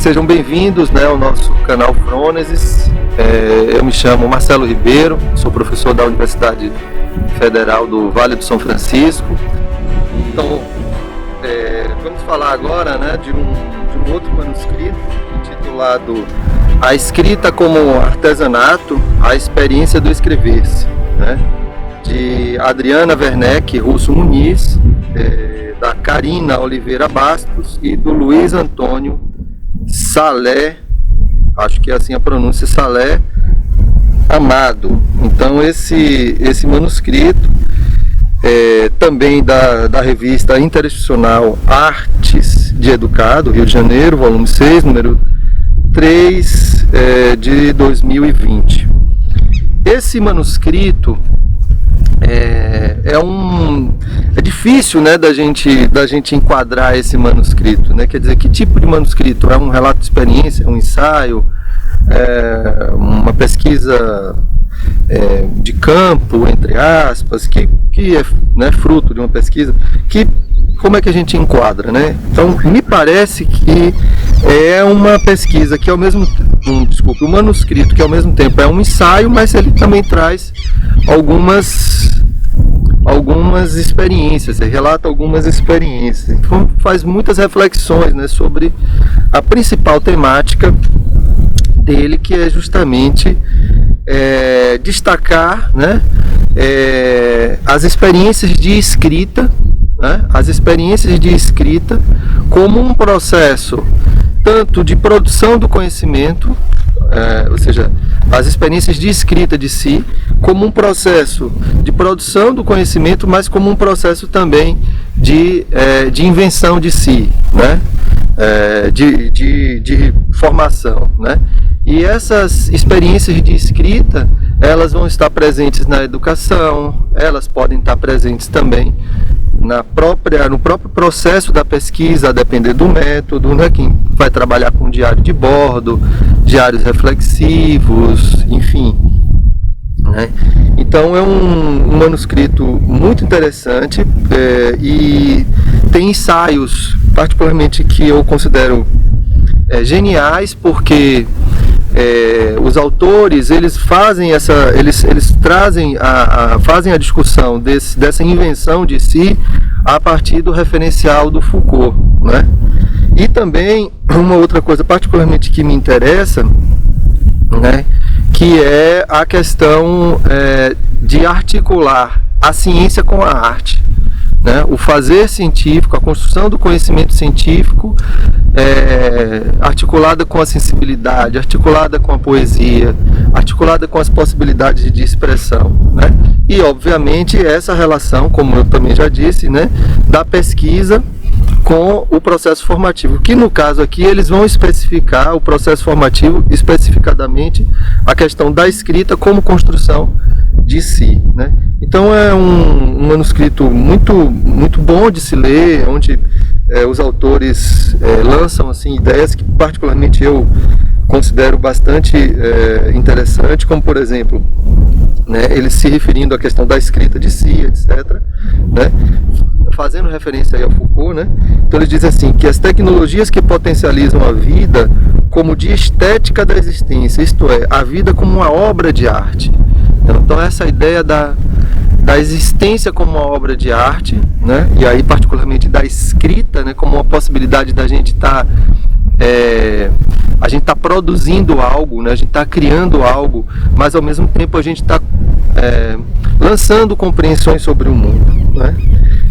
Sejam bem-vindos, né, ao nosso canal Frônesis. Eu me chamo Marcelo Ribeiro, sou professor da Universidade Federal do Vale do São Francisco. Então, vamos falar agora, né, de um outro manuscrito intitulado A Escrita como Artesanato, a Experiência do Escrever-se, né, de Adriana Werneck Russo Muniz, da Karina Oliveira Bastos e do Luiz Antônio Salé, acho que é assim a pronúncia, Salé Amado. Então esse manuscrito também da revista interinstitucional Artes de Educado, Rio de Janeiro, volume 6, número 3, de 2020. Esse manuscrito é difícil, né, da gente enquadrar esse manuscrito, né? Quer dizer, que tipo de manuscrito? É um relato de experiência, um ensaio, uma pesquisa de campo, entre aspas, que é, né, fruto de uma pesquisa, como é que a gente enquadra, né? Então, me parece que é uma pesquisa que um manuscrito que ao mesmo tempo é um ensaio, mas ele também traz algumas experiências, ele relata algumas experiências, então faz muitas reflexões, né, sobre a principal temática dele, que é justamente destacar, né, as experiências de escrita, né, como um processo tanto de produção do conhecimento, ou seja, as experiências de escrita de si, como um processo de produção do conhecimento, mas como um processo também de invenção de si, né? De formação, né? E essas experiências de escrita, elas vão estar presentes na educação, elas podem estar presentes também no próprio processo da pesquisa, a depender do método, né? Quem vai trabalhar com diário de bordo, diários reflexivos, enfim, né? Então é um manuscrito muito interessante, e tem ensaios, particularmente, que eu considero geniais, porque os autores, eles fazem trazem fazem a discussão dessa invenção de si a partir do referencial do Foucault, né? E também uma outra coisa particularmente que me interessa, né, que é a questão de articular a ciência com a arte, né? O fazer científico, a construção do conhecimento científico, articulada com a sensibilidade, articulada com a poesia, articulada com as possibilidades de expressão, né? E obviamente essa relação, como eu também já disse, né, da pesquisa com o processo formativo, que no caso aqui eles vão especificar o processo formativo, especificadamente a questão da escrita como construção de si, né? Então é um manuscrito muito, muito bom de se ler, onde os autores lançam assim ideias que particularmente eu considero bastante interessante, como por exemplo, né, eles se referindo à questão da escrita de si, etc., né, fazendo referência aí ao Foucault, né? Então eles dizem assim, que as tecnologias que potencializam a vida como de estética da existência, isto é, a vida como uma obra de arte. Então essa ideia da existência como uma obra de arte, né? E aí particularmente da escrita, né, como uma possibilidade da gente estar produzindo algo, né? A gente está criando algo, mas ao mesmo tempo a gente está lançando compreensões sobre o mundo, né?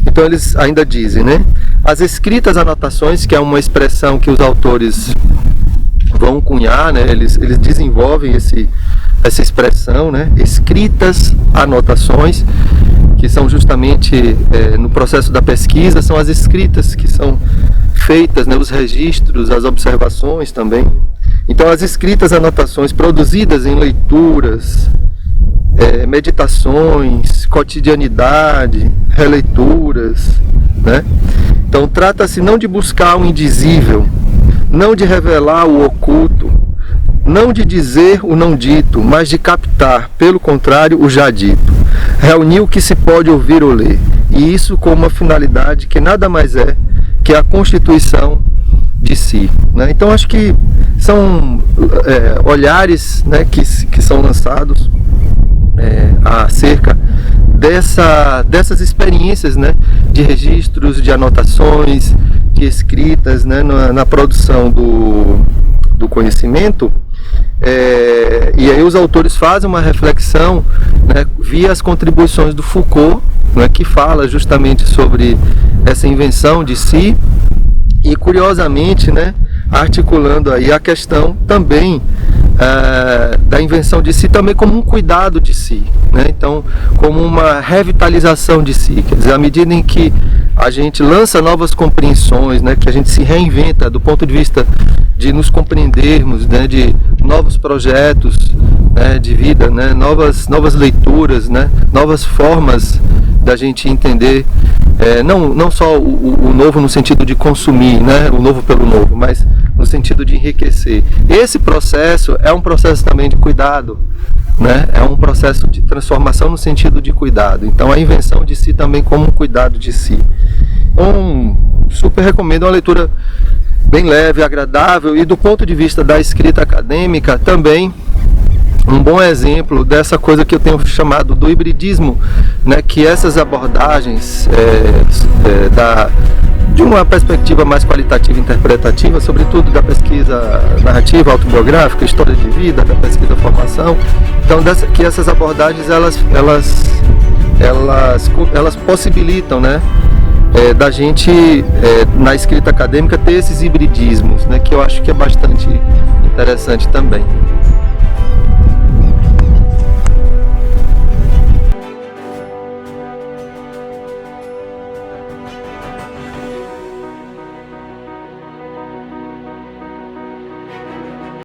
Então eles ainda dizem, né, as escritas anotações, que é uma expressão que os autores vão cunhar, né? Eles desenvolvem essa expressão, né? Escritas anotações, que são justamente no processo da pesquisa, são as escritas que são feitas, né? Os registros, as observações também. Então as escritas anotações produzidas em leituras, meditações, cotidianidade, releituras, né? Então trata-se não de buscar o indizível, não de revelar o oculto, não de dizer o não dito, mas de captar, pelo contrário, o já dito. Reunir o que se pode ouvir ou ler, e isso com uma finalidade que nada mais é que a constituição de si, né? Então acho que são olhares, né, que são lançados acerca dessas experiências, né, de registros, de anotações, de escritas, né, na produção do conhecimento. E aí os autores fazem uma reflexão, né, via as contribuições do Foucault, né, que fala justamente sobre essa invenção de si, e curiosamente, né, articulando aí a questão também da invenção de si também como um cuidado de si, né? Então, como uma revitalização de si, quer dizer, à medida em que a gente lança novas compreensões, né, que a gente se reinventa do ponto de vista de nos compreendermos, né, de novos projetos, né, de vida, né, novas leituras, né, novas formas da gente entender, não só o novo no sentido de consumir, né, o novo pelo novo, mas no sentido de enriquecer. Esse processo é um processo também de cuidado, né? É um processo de transformação no sentido de cuidado. Então a invenção de si também como um cuidado de si. Então, super recomendo, uma leitura bem leve, agradável, e do ponto de vista da escrita acadêmica também um bom exemplo dessa coisa que eu tenho chamado do hibridismo, né? Que essas abordagens de uma perspectiva mais qualitativa e interpretativa, sobretudo da pesquisa narrativa, autobiográfica, história de vida, da pesquisa formação. Então, que essas abordagens elas possibilitam, né, da gente na escrita acadêmica ter esses hibridismos, né, que eu acho que é bastante interessante também.